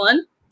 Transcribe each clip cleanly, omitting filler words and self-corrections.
1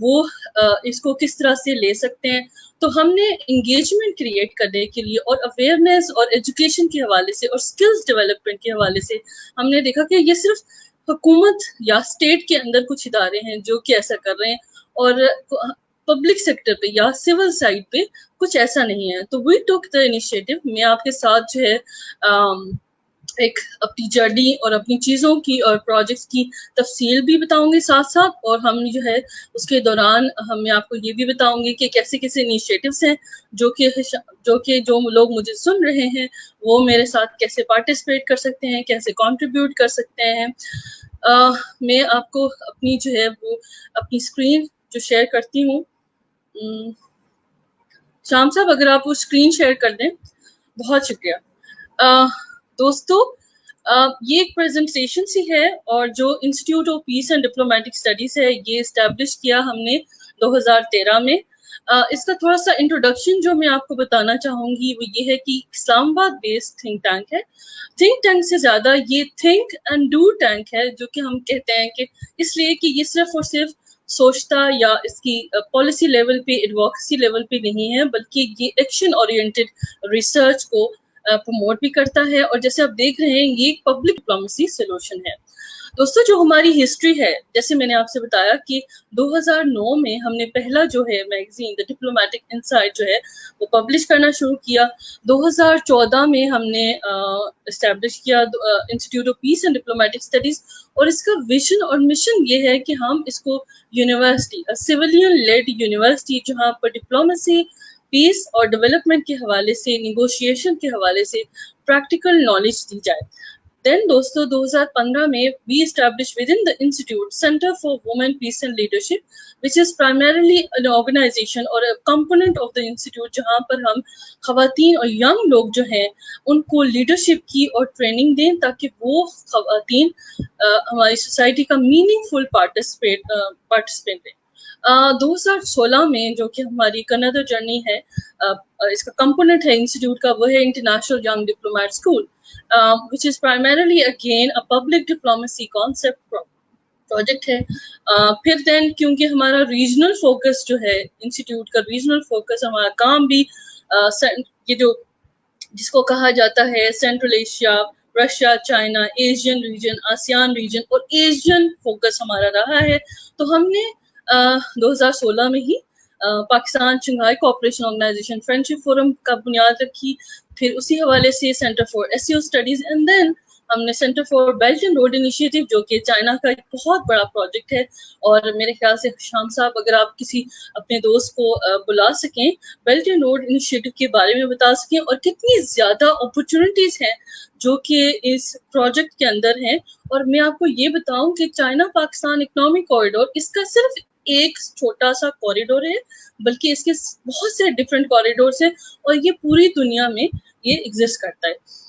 وہ اس کو کس طرح سے لے سکتے ہیں. تو ہم نے انگیجمنٹ کریٹ کرنے کے لیے اور اویئرنیس اور ایجوکیشن کے حوالے سے اور اسکلز ڈیولپمنٹ کے حوالے سے ہم نے دیکھا کہ یہ صرف حکومت یا اسٹیٹ کے اندر کچھ ادارے ہیں جو کہ ایسا کر رہے ہیں اور پبلک سیکٹر پہ یا سول سائڈ پہ کچھ ایسا نہیں ہے. تو وی ٹوک دا انیشیٹو. میں آپ کے ساتھ جو ہے ایک اپنی جرنی اور اپنی چیزوں کی اور پروجیکٹس کی تفصیل بھی بتاؤں گی ساتھ ساتھ, اور ہم جو ہے اس کے دوران میں آپ کو یہ بھی بتاؤں گی کہ کیسے کیسے انیشیٹوز ہیں جو لوگ مجھے سن رہے ہیں وہ میرے ساتھ کیسے پارٹیسپیٹ کر سکتے ہیں, کیسے کنٹریبیوٹ کر سکتے ہیں. میں آپ کو اپنی جو ہے وہ اپنی اسکرین جو شیئر کرتی ہوں. شام صاحب اگر آپ وہ اسکرین شیئر کر دیں, بہت شکریہ. دوستو یہ ایک پریزنٹیشن سی ہے, اور جو institute of piece and diplomatic studies ہے یہ اسٹیبلش کیا ہم نے 2013 میں. اس کا تھوڑا سا انٹروڈکشن جو میں آپ کو بتانا چاہوں گی وہ یہ ہے کہ اسلام آباد بیسڈ تھنک ٹینک ہے. تھنک ٹینک سے زیادہ یہ تھنک اینڈ ڈو ٹینک ہے, جو کہ ہم کہتے ہیں کہ اس لیے کہ یہ صرف اور صرف سوچتا یا اس کی پالیسی لیول پہ ایڈووکیسی لیول پہ نہیں ہے, بلکہ یہ ایکشن اورینٹڈ ریسرچ کو پروموٹ بھی کرتا ہے. اور جیسے آپ دیکھ رہے ہیں یہ ایک پبلک ڈپلومیسی سولوشن ہے. دوستو جو ہماری ہسٹری ہے, جیسے میں نے آپ سے بتایا کہ 2009 میں ہم نے پہلا جو ہے میگزین دا ڈپلومیٹک انسائٹ جو ہے وہ پبلش کرنا شروع کیا. 2014 میں ہم نے اسٹیبلش کیا institute of piece and diplomatic studies, اور اس کا ویژن اور مشن یہ ہے کہ ہم اس کو یونیورسٹی سویلین لیڈ یونیورسٹی جہاں پر ڈپلومیسی پیس اور ڈیولپمنٹ کے حوالے سے نیگوشیشن کے حوالے سے پریکٹیکل نالج دی جائے. دین دوستو 2015 میں we established within the institute Center for Women Peace and Leadership, which is primarily an organization or a component of the institute جہاں پر ہم خواتین اور ینگ لوگ جو ہیں ان کو لیڈرشپ کی اور ٹریننگ دیں تاکہ وہ خواتین ہماری سوسائٹی کا میننگ فل پارٹیسپینٹ دیں. 2016 میں جو کہ ہماری کندر جرنی ہے, اس کا کمپوننٹ ہے انسٹیٹیوٹ کا, وہ ہے international young diplomat school, which is primarily again a public diplomacy concept project ہے. پھر دین کیونکہ ہمارا ریجنل فوکس جو ہے انسٹیٹیوٹ کا ریجنل فوکس, ہمارا کام بھی یہ جو جس کو کہا جاتا ہے central Asia, Russia, China, Asian region, ASEAN region اور ایشین فوکس ہمارا رہا ہے. تو ہم نے 2016 میں ہی Pakistan Shanghai cooperation organization friendship forum کا بنیاد رکھی. پھر اسی حوالے سے سینٹر فار ایسیو اسٹڈیز, اینڈ دین ہم نے centre for belt and road initiative جو کہ چائنا کا ایک بہت بڑا پروجیکٹ ہے. اور میرے خیال سے شام صاحب اگر آپ کسی اپنے دوست کو بلا سکیں, بیلٹ اینڈ روڈ انیشیٹو کے بارے میں بتا سکیں اور کتنی زیادہ اپرچونٹیز ہیں جو کہ اس پروجیکٹ کے اندر ہیں. اور میں آپ کو یہ بتاؤں کہ چائنا پاکستان اکنامک کوریڈور اس کا صرف ایک چھوٹا سا کوریڈور ہے, بلکہ اس کے بہت سے ڈفرینٹ کوریڈورس ہیں اور یہ پوری دنیا میں یہ ایگزسٹ کرتا ہے.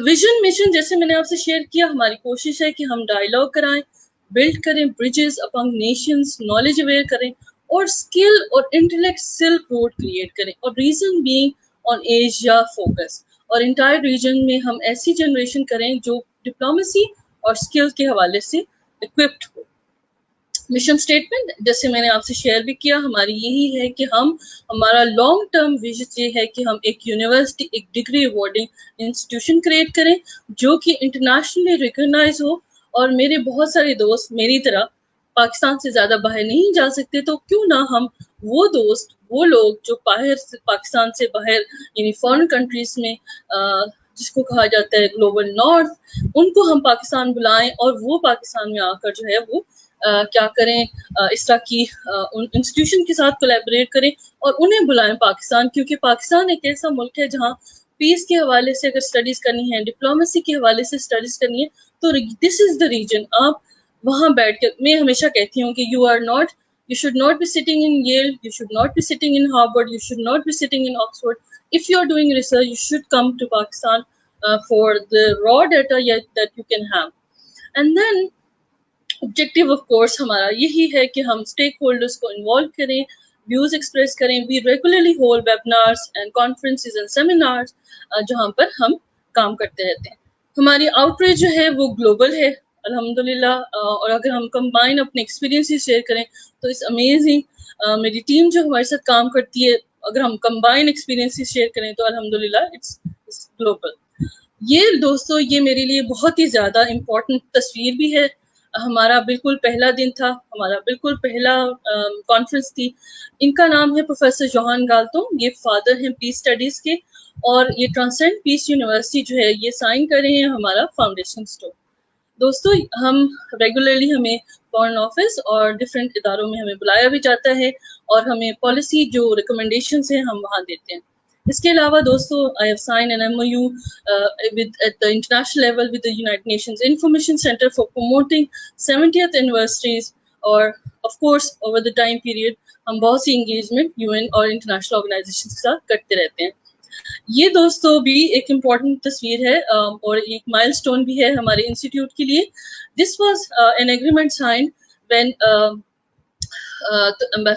ویژن مشن جیسے میں نے آپ سے شیئر کیا, ہماری کوشش ہے کہ ہم ڈائیلاگ کرائیں, بلڈ کریں بریجز اپنگ نیشنز, نالج اویئر کریں اور اسکل اور انٹلیکٹ سلک روڈ کریٹ کریں, اور reason being on Asia focus, اور انٹائر ریجن میں ہم ایسی جنریشن کریں جو ڈپلومیسی اور اسکل کے حوالے سے اکوپڈ ہو. مشن اسٹیٹمنٹ جیسے میں نے آپ سے شیئر بھی کیا, ہماری یہی ہے کہ ہمارا لانگ ٹرم ویژن یہ ہے کہ ہم ایک یونیورسٹی, ایک ڈگری ایوارڈنگ انسٹیٹیوشن کریٹ کریں جو کہ انٹرنیشنلی ریکگنائز ہو. اور میرے بہت سارے دوست میری طرح پاکستان سے زیادہ باہر نہیں جا سکتے, تو کیوں نہ ہم وہ دوست, وہ لوگ جو پاکستان سے باہر یعنی فارن کنٹریز میں جس کو کہا جاتا ہے گلوبل نارتھ, ان کو ہم پاکستان بلائیں اور وہ پاکستان میں آ کر جو ہے وہ کیا کریں, اس طرح کی انسٹیٹیوشن کے ساتھ کولیبریٹ کریں اور انہیں بلائیں پاکستان, کیونکہ پاکستان ایک ایسا ملک ہے جہاں پیس کے حوالے سے اگر اسٹڈیز کرنی ہے, ڈپلومیسی کے حوالے سے اسٹڈیز کرنی ہے, تو دس از دا ریجن. آپ وہاں بیٹھ کے, میں ہمیشہ کہتی ہوں کہ you should not be sitting in Yale, you should not be sitting in Harvard, you should not be sitting in Oxford. If you are doing research, you should come to Pakistan for the raw data that you can have. And then objective of course ہمارا یہی ہے کہ ہم stakeholders کو involve کریں, views express کریں. We regularly hold webinars and conferences and seminars جہاں پر ہم کام کرتے رہتے ہیں. ہماری آؤٹ ریچ جو ہے وہ گلوبل ہے, الحمدللہ. اور اگر ہم کمبائن اپنے ایکسپیرینس شیئر کریں تو اٹس امیزنگ. میری ٹیم جو ہمارے ساتھ کام کرتی ہے, اگر ہم کمبائن ایکسپیرینس شیئر کریں تو الحمدللہ اٹس گلوبل. یہ دوستو, یہ میرے لیے بہت ہی زیادہ امپورٹنٹ تصویر بھی ہے. ہمارا بالکل پہلا دن تھا, ہمارا بالکل پہلا کانفرنس تھی. ان کا نام ہے پروفیسر جوہان گالتوں, یہ فادر ہیں پیس اسٹڈیز کے, اور یہ ٹرانسینڈ پیس یونیورسٹی جو ہے یہ سائن کر رہے ہیں ہمارا فاؤنڈیشن اسٹون. دوستو, ہم ریگولرلی ہمیں فارن آفس اور ڈفرینٹ اداروں میں ہمیں بلایا بھی جاتا ہے, اور ہمیں پالیسی جو ریکمنڈیشنز ہیں ہم وہاں دیتے ہیں. اس کے علاوہ دوستو, I have signed an MOU at the international level with the United Nations Information Center for promoting 70th anniversaries, اور of course over the time period ہم بہت سی انگیجمنٹ UN اور انٹرنیشنل آرگنائزیشن کے ساتھ کرتے رہتے ہیں. یہ دوستو بھی ایک امپورٹنٹ تصویر ہے اور ایک مائل سٹون بھی ہے ہمارے انسٹیٹیوٹ کے لیے. This was an agreement signed when the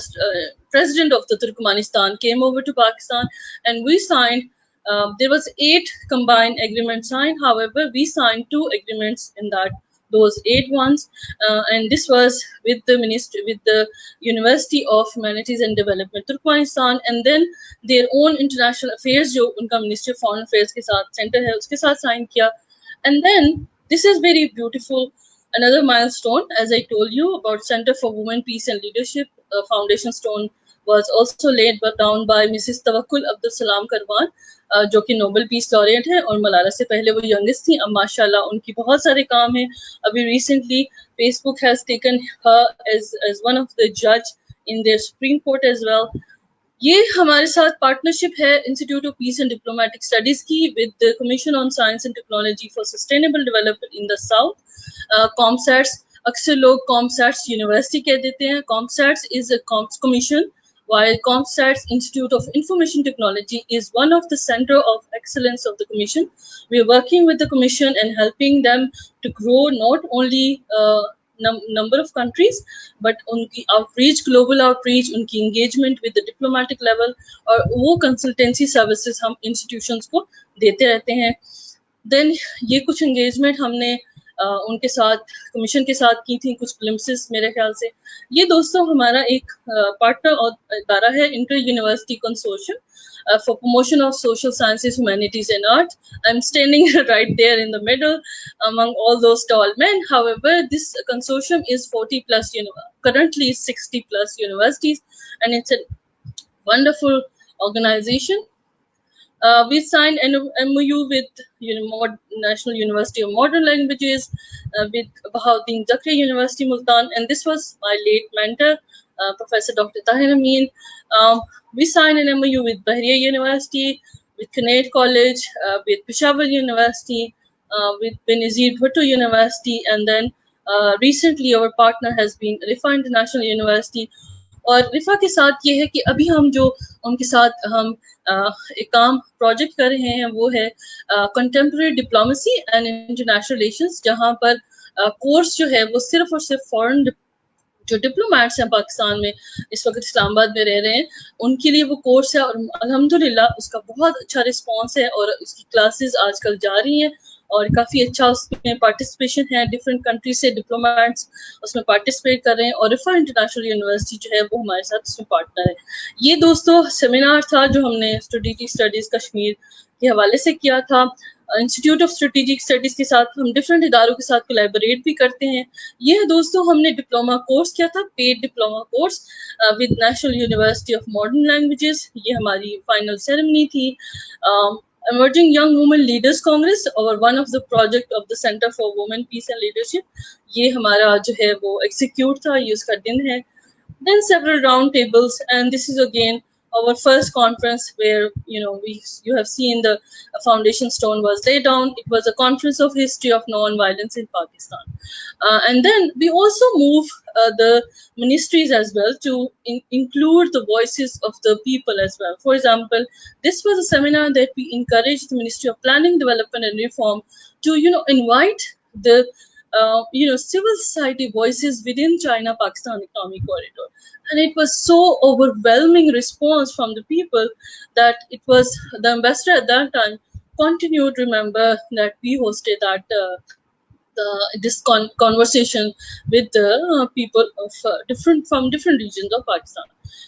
president of the Turkmenistan came over to Pakistan, and we signed. There was 8 combined agreements signed. However, we signed 2 agreements in those 8 ones, and this was with the ministry, with the University of Humanities and Development Turkmenistan, and then their own international affairs جو ان کا Ministry of Foreign Affairs کے ساتھ centre ہے اس کے ساتھ sign کیا. And then this is very beautiful. Another milestone, as I told you, about Center for Women, Peace and Leadership, foundation stone was also laid down by Mrs. Tawakkul Abdul Salam Karwan, جو کہ Nobel پیس laureate ہے, اور ملالا سے پہلے وہ یونگسٹ تھیں. اب ماشاء اللہ ان کی بہت سارے کام ہیں. ابھی recently Facebook has taken her as one of the judge in their Supreme Court as well. یہ ہمارے ساتھ پارٹنرشپ ہے institute of piece and diplomatic studies کی with commission on science and technology for sustainable development in the south. COMSATS, اکثر لوگ COMSATS university کہہ دیتے ہیں. COMSATS is a commission, while ComStats Institute of Information Technology is one of the center of excellence of the commission. We are working with the commission and helping them to grow not only number of countries, but unki outreach, global outreach, unki engagement with the diplomatic level, اور وہ consultancy services ہم institutions کو دیتے رہتے ہیں. دین یہ کچھ engagement ہم نے ان کے ساتھ کمیشن کے ساتھ کی تھی, کچھ گلمسز میرے خیال سے. یہ دوستوں ہمارا ایک پارٹنر ادارہ ہے, Inter University Consortium for promotion of social sciences, humanities and art. I'm standing right there in the middle among all those tall men. However, this consortium is 40 plus, currently 60 plus universities, and it's a wonderful organization. We signed an MOU with National University of Modern Languages, with Bahauddin Zakri University, Multan, and this was my late mentor, Professor Dr. Tahir Amin. We signed an MOU with Bahriya University, with Connect College, with Peshawar University, with Benazir Bhutto University, and then recently our partner has been Rifa International University. اور رفا کے ساتھ یہ ہے کہ ابھی ہم جو ان کے ساتھ ہم ایک کام پروجیکٹ کر رہے ہیں وہ ہے contemporary diplomacy and international relations, جہاں پر کورس جو ہے وہ صرف اور صرف فورن جو ڈپلومیٹس ہیں پاکستان میں اس وقت اسلام آباد میں رہ رہے ہیں ان کے لیے وہ کورس ہے, اور الحمدللہ اس کا بہت اچھا رسپانس ہے, اور اس کی کلاسز آج کل جاری ہیں اور کافی اچھا اس میں پارٹیسپیشن ہے. ڈفرینٹ کنٹریز سے ڈپلومیٹس اس میں پارٹیسپیٹ کر رہے ہیں, اور رفا انٹرنیشنل یونیورسٹی جو ہے وہ ہمارے ساتھ اس میں پارٹنر ہے. یہ دوستو سیمینار تھا جو ہم نے اسٹریٹجک اسٹڈیز کشمیر کے حوالے سے کیا تھا. انسٹیٹیوٹ آف اسٹریٹجک اسٹڈیز کے ساتھ ہم ڈفرینٹ اداروں کے ساتھ کولیبوریٹ بھی کرتے ہیں. یہ دوستو ہم نے ڈپلوما کورس کیا تھا, paid diploma course with National University of Modern Languages. یہ ہماری فائنل سیریمنی تھی. Emerging Young Women Leaders Congress, or one of the project of the Center for Women, Peace and Leadership. یہ ہمارا جو ہے وہ ایگزیکیوٹ تھا, یہ اس کا دن ہے. Then several round tables, and this is again our first conference where you have seen the foundation stone was laid down. It was a conference of history of non-violence in Pakistan, and then we also move the ministries as well to include the voices of the people as well. For example, this was a seminar that we encouraged the Ministry of Planning, Development and Reform to invite the civil society voices within China-Pakistan economic corridor. And it was so overwhelming response from the people that it was the ambassador at that time continued. Remember that we hosted that this conversation with the people of from different regions of Pakistan.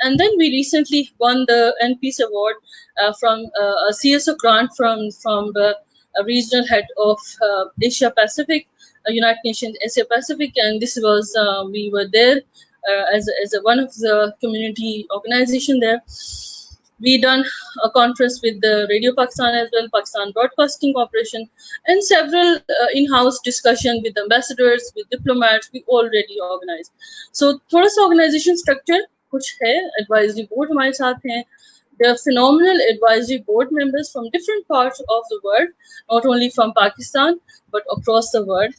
And then we recently won the NPeace Award from a CSO grant from the regional head of Asia Pacific, United Nations Asia Pacific, and this was we were there as one of the community organization there. We done a conference with the Radio Pakistan as well, Pakistan Broadcasting Corporation, and several in-house discussion with ambassadors, with diplomats. We already organized. So thoda sa organization structure kuch hai. Advisory board hamare saath hain. There are phenomenal advisory board members from different parts of the world, not only from Pakistan but across the world.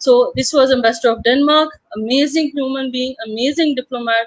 So this was ambassador of Denmark, amazing human being, amazing diplomat,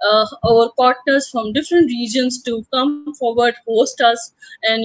our partners from different regions to come forward, host us, and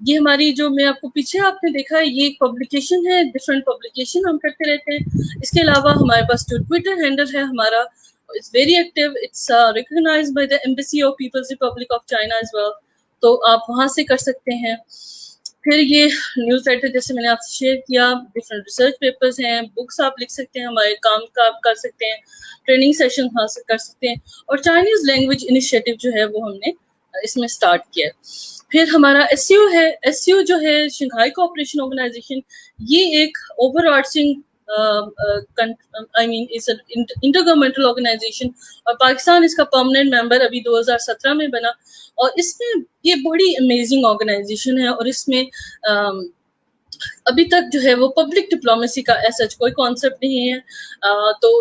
یہ ہماری جو میں آپ کو پیچھے آپ نے دیکھا ہے یہ ایک پبلیکیشن ہے, ڈفرینٹ پبلیکیشن ہم کرتے رہتے ہیں. اس کے علاوہ ہمارے پاس جو ٹویٹر ہینڈل ہے ہمارا, it's very active, it's recognised by the embassy of People's Republic of China as well, تو آپ وہاں سے کر سکتے ہیں. پھر یہ نیوز لیٹر جیسے میں نے آپ سے شیئر کیا, ڈفرینٹ ریسرچ پیپرز ہیں, بکس آپ لکھ سکتے ہیں, ہمارے کام کا آپ کر سکتے ہیں, ٹریننگ سیشن حاصل کر سکتے ہیں, اور چائنیز لینگویج انیشیٹو جو ہے وہ ہم نے اس میں اسٹارٹ کیا. پھر ہمارا ایس یو ہے, ایس یو جو ہے شنگھائی کوآپریشن آرگنائزیشن, یہ ایک اوور آرچنگ آئی مین انٹر گورنمنٹل آرگنائزیشن, اور پاکستان اس کا پرماننٹ ممبر ابھی 2017 میں بنا, اور اس میں یہ بڑی امیزنگ آرگنائزیشن ہے, اور اس میں ابھی تک جو ہے وہ پبلک ڈپلومیسی کا ایسا کوئی کانسیپٹ نہیں ہے, تو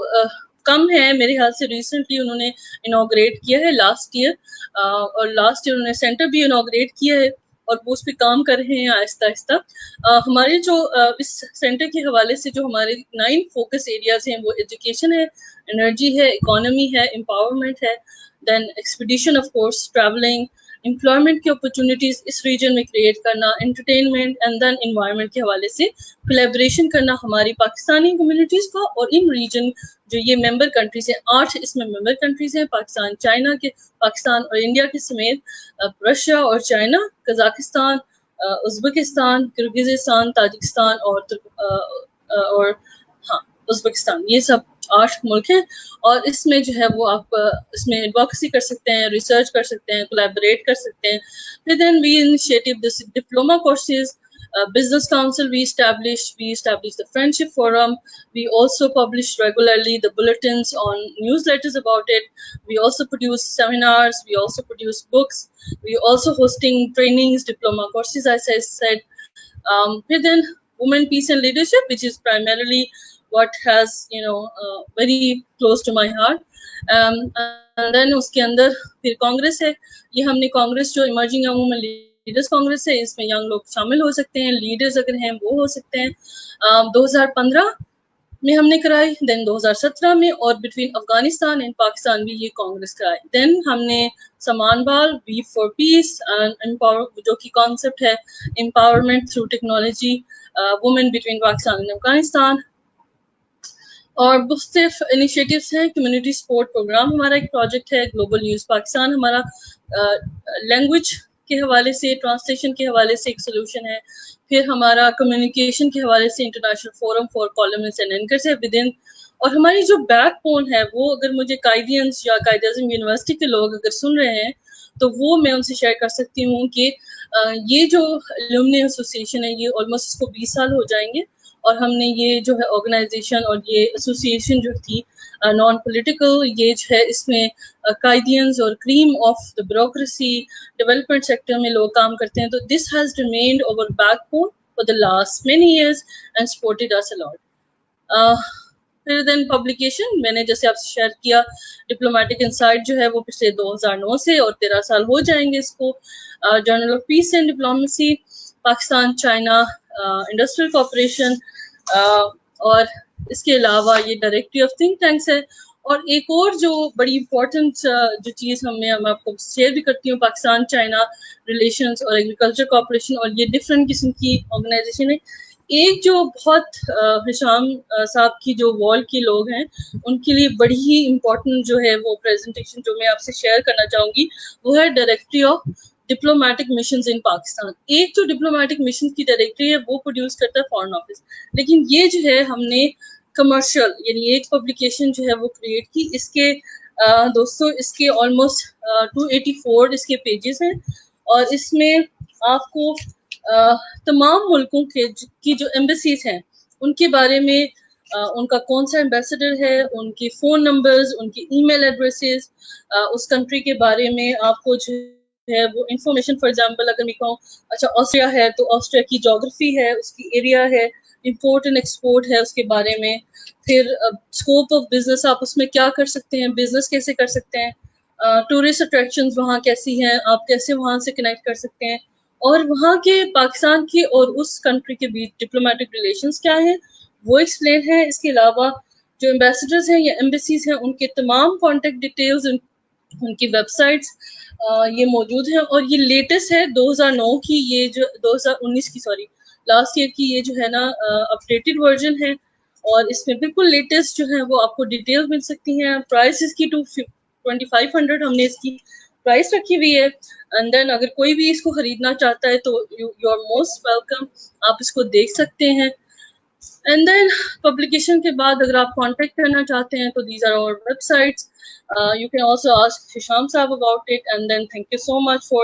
کم ہے میرے خیال سے. ریسنٹلی انہوں نے انوگریٹ کیا ہے لاسٹ ایئر, اور لاسٹ ایئر انہوں نے سینٹر بھی انوگریٹ کیا ہے, اور وہ اس پہ کام کر رہے ہیں آہستہ آہستہ. ہمارے جو اس سینٹر کے حوالے سے جو ہمارے 9 فوکس ایریاز ہیں وہ ایجوکیشن ہے, انرجی ہے, اکانومی ہے, امپاورمنٹ ہے, then expedition of course, travelling, employment کی اپرچونیٹیز اس ریجن میں کریٹ کرنا, انٹرٹینمنٹ, اینڈ دین انوائرمنٹ کے حوالے سے کولیبریشن کرنا ہماری پاکستانی کمیونٹیز کا, اور ان ریجن جو یہ ممبر کنٹریز ہیں, 8 اس میں ممبر کنٹریز ہیں, پاکستان, چائنا کے, پاکستان اور انڈیا کے سمیت, رشیا اور China, Kazakhstan, Uzbekistan, Kyrgyzstan, Tajikistan اور ہاں ازبکستان, یہ سب 8 ملک ہیں. اور اس میں جو ہے وہ آپ اس میں ایڈوکیسی کر سکتے ہیں, ریسرچ کر سکتے ہیں, کولیبریٹ کر سکتے ہیں. پھر then we initiative this diploma courses, business council we established the friendship forum, we also publish regularly the bulletins on newsletters about it, we also produce seminars, we also produce books, we also hosting trainings, diploma courses as I said. Then women, peace and leadership, which is primarily what has very close to my heart. And then اس کے اندر پھر کانگریس ہے, یہ ہم نے congress جو Emerging Young Women Leaders Congress ہے, اس میں ینگ لوگ شامل ہو سکتے ہیں, لیڈرز اگر ہیں وہ ہو سکتے ہیں. 2015 میں ہم نے کرائی, دین 2017 میں, اور بٹوین افغانستان اینڈ پاکستان بھی یہ کانگریس کرائی. دین ہم نے سمان بال, وی فار پیس, جو کہ کانسیپٹ ہے empowerment through technology, women between Pakistan and Afghanistan, اور مختلف انیشیٹوز ہیں. کمیونٹی سپورٹ پروگرام ہمارا ایک پروجیکٹ ہے, گلوبل نیوز پاکستان ہمارا لینگویج کے حوالے سے, ٹرانسلیشن کے حوالے سے ایک سولوشن ہے. پھر ہمارا کمیونیکیشن کے حوالے سے international forum for columnist and anchors ہے ودن. اور ہماری جو بیک بون ہے وہ, اگر مجھے قائدینس یا قائد اعظم یونیورسٹی کے لوگ اگر سن رہے ہیں تو وہ میں ان سے شیئر کر سکتی ہوں کہ یہ جو الومنی ایسوسیشن ہے یہ آلموسٹ اس کو 20 سال ہو جائیں گے, اور ہم نے یہ جو ہے آرگنائزیشن اور یہ ایسوسیشن جو تھی نان پولیٹیکل, یہ جو ہے اس میں قائدینز اور cream of the bureaucracy development sector میں لوگ کام کرتے ہیں. تو this has remained our backbone for the last many years and supported us a lot. پھر دین پبلیکیشن میں نے جیسے آپ سے شیئر کیا, ڈپلومیٹک انسائٹ جو ہے وہ پچھلے 2009 سے, اور 13 سال ہو جائیں گے اس کو. Journal of piece and Diplomacy, Pakistan China industrial cooperation, اور اس کے علاوہ یہ ڈائریکٹری آف تھنک ٹینکس ہے. اور ایک اور جو بڑی امپورٹنٹ جو چیز میں آپ کو شیئر بھی کرتی ہوں, پاکستان چائنا ریلیشنز اور ایگریکلچر کوآپریشن, اور یہ ڈفرینٹ قسم کی آرگنائزیشن ہے. ایک جو بہت ہشام صاحب کی جو وال کے لوگ ہیں ان کے لیے بڑی ہی امپورٹنٹ جو ہے وہ پریزنٹیشن جو میں آپ سے شیئر کرنا چاہوں گی, وہ ہے ڈائریکٹری آف ڈپلومیٹک مشنز ان پاکستان. ایک جو ڈپلومیٹک مشن کی ڈائریکٹری ہے وہ پروڈیوس کرتا ہے فارن آفس, لیکن یہ جو ہے ہم نے کمرشل یعنی ایک پبلیکیشن جو ہے وہ کریٹ کی. اس کے دوستوں اس کے آلموسٹ 284 اس کے پیجز ہیں, اور اس میں آپ کو تمام ملکوں کی جو ایمبیسیز ہیں ان کے بارے میں, ان کا کون سا ایمبیسڈر ہے, ان کی فون نمبرز, ان کی ای میل ایڈریسز, اس کنٹری کے بارے میں آپ کو جو ہے وہ انفارمیشن. فار ایگزامپل اگر میں کہوں اچھا آسٹریا ہے تو آسٹریا کی جغرافی ہے, اس کی ایریا ہے, امپورٹ اینڈ ایکسپورٹ ہے اس کے بارے میں. پھر اسکوپ آف بزنس, آپ اس میں کیا کر سکتے ہیں, بزنس کیسے کر سکتے ہیں, ٹورسٹ اٹریکشنز وہاں کیسی ہیں, آپ کیسے وہاں سے کنیکٹ کر سکتے ہیں, اور وہاں کے پاکستان کے اور اس کنٹری کے بیچ ڈپلومیٹک ریلیشنز کیا ہیں وہ ایکسپلین ہے. اس کے علاوہ جو ایمبیسڈرز ہیں یا ایمبیسیز ہیں ان کے تمام کانٹیکٹ ڈیٹیلز, ان کی ویب سائٹس, یہ موجود ہے اور یہ لیٹسٹ ہے 2009 کی، یہ جو 2019 کی سوری لاسٹ ایئر کی یہ جو ہے نا اپڈیٹڈ ورژن ہے، اور اس میں بالکل لیٹسٹ جو ہے وہ آپ کو ڈیٹیل مل سکتی ہیں. پرائس اس کی 2500 ہم نے اس کی پرائس رکھی ہوئی ہے. اینڈ دین اگر کوئی بھی اس کو خریدنا چاہتا ہے تو یو آر موسٹ ویلکم، آپ اس کو دیکھ سکتے ہیں. اینڈ دین پبلیکیشن کے بعد اگر آپ کانٹیکٹ کرنا چاہتے ہیں تو these are our websites. You can also ask Hisham Saab about it. And then thank you so much for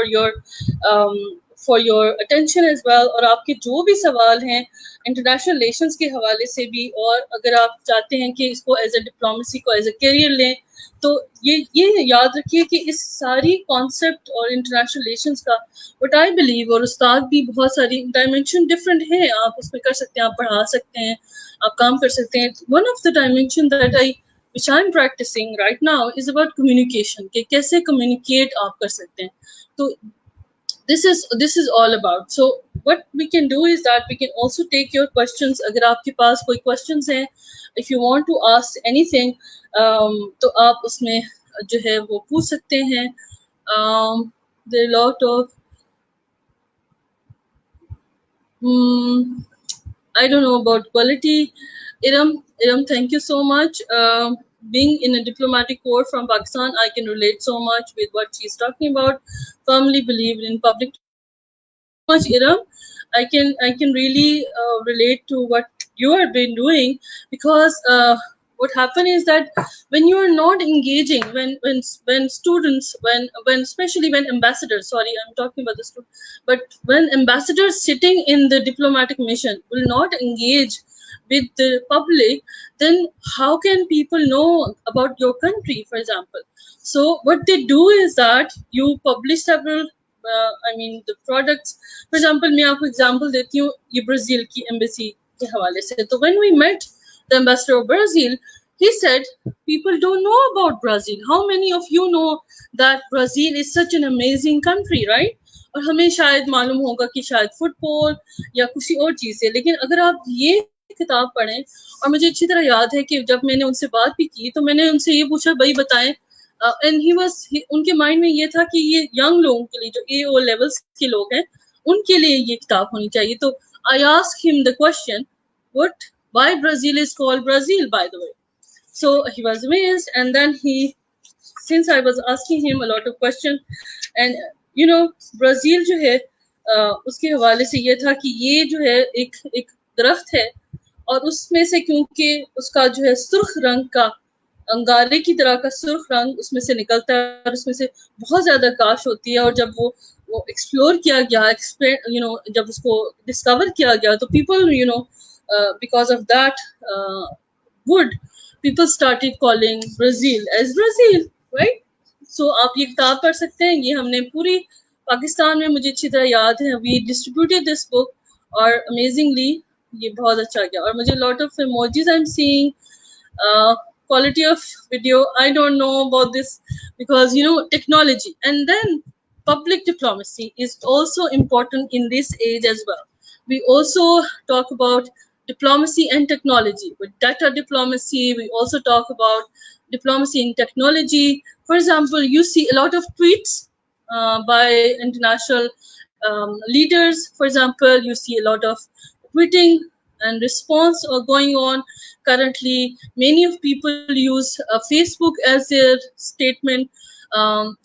your attention as well. اور آپ کے جو بھی سوال ہیں انٹرنیشنل ریلیشنس کے حوالے سے بھی، اور اگر آپ چاہتے ہیں کہ اس کو ایز اے ڈپلومیسی کو ایز اے کیریئر لیں، تو یہ یاد رکھیے کہ اس ساری کانسیپٹ اور انٹرنیشنل ریلیشنس کا وٹ آئی بلیو، اور استاد بھی بہت ساری ڈائمینشن ڈفرینٹ ہیں، آپ اس میں کر سکتے ہیں، آپ پڑھا سکتے ہیں، آپ کام کر سکتے ہیں. One of the dimension that I which I'm practicing right now is about communication, کہ کیسے communicate آپ کر سکتے ہیں. تو this is all about. So what we can do is that we can also take your questions. اگر آپ کے پاس کوئی questions ہیں, if you want to ask anything, تو آپ اس میں جو ہے وہ پوچھ سکتے ہیں. There are a lot of I don't know about quality. Iram, thank you so much. Being in a diplomatic corps from Pakistan, I can relate so much with what she's talking about. Firmly believe in public. Much, Iram. I can really relate to what you have been doing, because what happened is that when you are not engaging, when students, when especially when ambassadors, sorry, I'm talking about the students, but when ambassadors sitting in the diplomatic mission will not engage with the public, then how can people know about your country, for example? So what they do is that you publish several the products. For example, میں آپ کو example دیتی ہوں یہ Brazil کی embassy کے حوالے سے. تو when we met the ambassador of Brazil, he said, people don't know about Brazil. How many of you know that Brazil is such an amazing country, right? اور ہمیں شاید معلوم ہوگا کہ شاید فٹ بال یا کسی اور چیز ہے، لیکن اگر آپ یہ کتاب پڑھیں، اور مجھے اچھی طرح یاد ہے کہ جب میں نے ان سے بات بھی کی تو میں نے ان سے یہ پوچھا بھائی بتائیں، ان کے مائنڈ میں یہ تھا کہ یہ ینگ لوگوں کے لیے جو اے او لیولس کے لوگ ہیں ان کے لیے یہ کتاب ہونی چاہیے. تو آئی آسک ہم the question what why Brazil is called Brazil, by the way. So he was amazed, and then since I was asking him a lot of questions, and Brazil جو ہے اس کے حوالے سے یہ تھا کہ یہ جو ہے ایک درخت ہے، اور اس میں سے کیونکہ اس کا جو ہے سرخ رنگ کا انگارے کی طرح کا سرخ رنگ اس میں سے نکلتا ہے، اور اس میں سے بہت زیادہ کاش ہوتی ہے، اور جب وہ ایکسپلور کیا گیا، جب اس کو ڈسکور کیا گیا تو people because of that wood, people started calling Brazil as Brazil, right? So آپ یہ کتاب پڑھ سکتے ہیں. یہ ہم نے پوری پاکستان میں، مجھے اچھی طرح یاد ہے، we distributed this book, اور amazingly یہ بہت اچھا گیا. اور مجھے lot of emojis I'm seeing, quality of video, I don't know about this, because technology, and then public diplomacy is also important in this age as well. We also talk about diplomacy and technology. With data diplomacy, we also talk about diplomacy in technology. For example, you see a lot of tweets by international leaders. For example, you see a lot of tweeting and response are going on currently. Many of people use Facebook as their statement.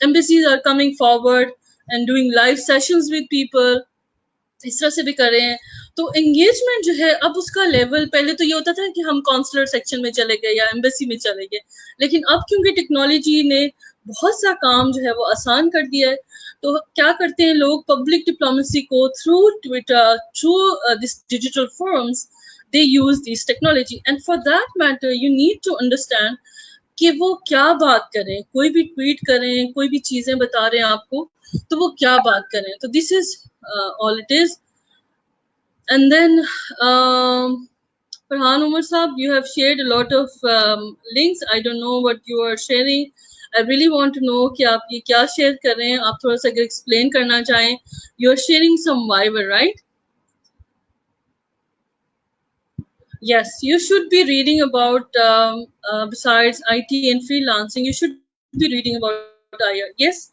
Embassies are coming forward and doing live sessions with people. اس طرح سے بھی کر رہے ہیں. تو engagement جو ہے اب اس کا لیول، پہلے تو یہ ہوتا تھا کہ ہم کانسولر سیکشن میں چلے گئے یا ایمبیسی میں چلے گئے، لیکن اب کیونکہ ٹیکنالوجی نے بہت سا کام جو ہے وہ آسان کر دیا ہے، تو کیا کرتے ہیں لوگ پبلک ڈپلومیسی کو through Twitter, through this digital forums, they use this technology. And for that matter you need to understand کہ وہ کیا بات کریں. کوئی بھی ٹویٹ کریں، کوئی بھی چیزیں بتا رہے ہیں آپ کو، تو وہ کیا بات کریں. تو دس از all it is. And then Farhan Umar Saab, you have shared a lot of links. I don't know what you are sharing. I really want to know کہ آپ یہ کیا شیئر کر رہے ہیں. آپ تھوڑا سا اگر ایکسپلین کرنا چاہیں. You are sharing some Viber, right? Yes, you should be reading about besides IT and freelancing, you should be reading about IR. Yes,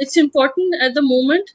it's important at the moment.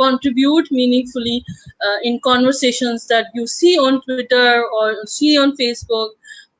contribute meaningfully in conversations that you see on Twitter or see on Facebook.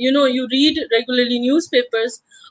you read regularly newspapers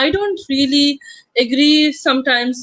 I don't really agree sometimes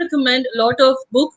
recommend a lot of book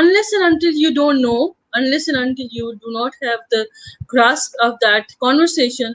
unless and until you don't know, unless and until you do not have the grasp of that conversation,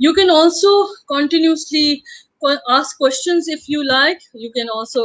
You can also continuously ask questions if you like. You can also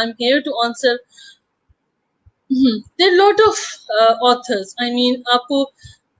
I'm here to answer. There are a lot of authors. I mean,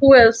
who else?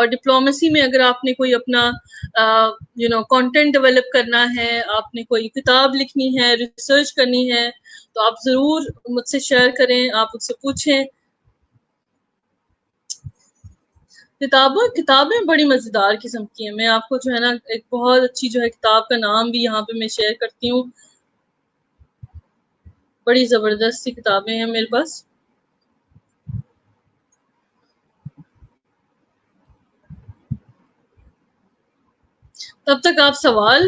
اور diplomacy میں اگر آپ نے کوئی اپنا content develop کرنا ہے، آپ نے کوئی کتاب لکھنی ہے، ریسرچ کرنی ہے، تو آپ ضرور مجھ سے شیئر کریں، آپ مجھ سے پوچھیں۔ کتابیں بڑی مزیدار قسم کی ہیں۔ میں آپ کو جو ہے نا ایک بہت اچھی جو ہے کتاب کا نام بھی یہاں پہ میں شیئر کرتی ہوں، بڑی زبردست سی کتابیں ہیں میرے پاس۔ تب تک آپ سوال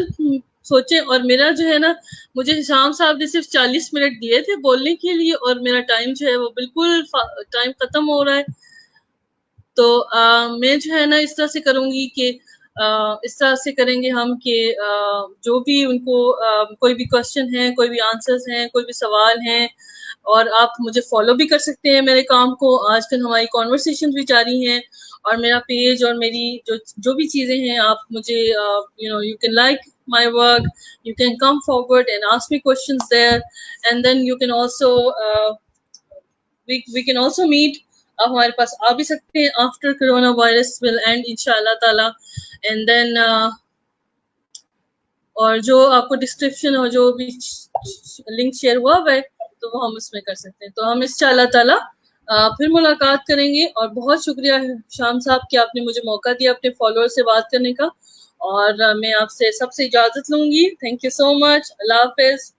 سوچیں، اور میرا جو ہے نا، مجھے شام صاحب نے صرف 40 منٹ دیے تھے بولنے کے لیے، اور میرا ٹائم جو ہے وہ بالکل ٹائم ختم ہو رہا ہے۔ تو میں جو ہے نا اس طرح سے کروں گی کہ اس طرح سے کریں گے ہم کہ جو بھی ان کو کوئی بھی کوشچن ہے، کوئی بھی آنسرز ہیں، کوئی بھی سوال ہیں، اور آپ مجھے فالو بھی کر سکتے ہیں میرے کام کو۔ آج کل ہماری کانورسیشن بھی جاری ہیں، اور میرا پیج اور میری جو بھی چیزیں ہیں، آپ مجھے you can like my work, you can come forward and ask me questions there, and then you can also we can also meet. آپ ہمارے پاس آ بھی سکتے ہیں after corona virus will end انشاءاللہ تعالی، and then اور جو آپ کو ڈسکرپشن اور جو بھی لنک شیئر ہوا ہے تو وہ ہم اس میں کر سکتے ہیں۔ تو ہم انشاءاللہ تعالی پھر ملاقات کریں گے، اور بہت شکریہ شام صاحب کہ آپ نے مجھے موقع دیا اپنے فالوور سے بات کرنے کا، اور میں آپ سے سب سے اجازت لوں گی۔ تھینک یو سو مچ، اللہ حافظ۔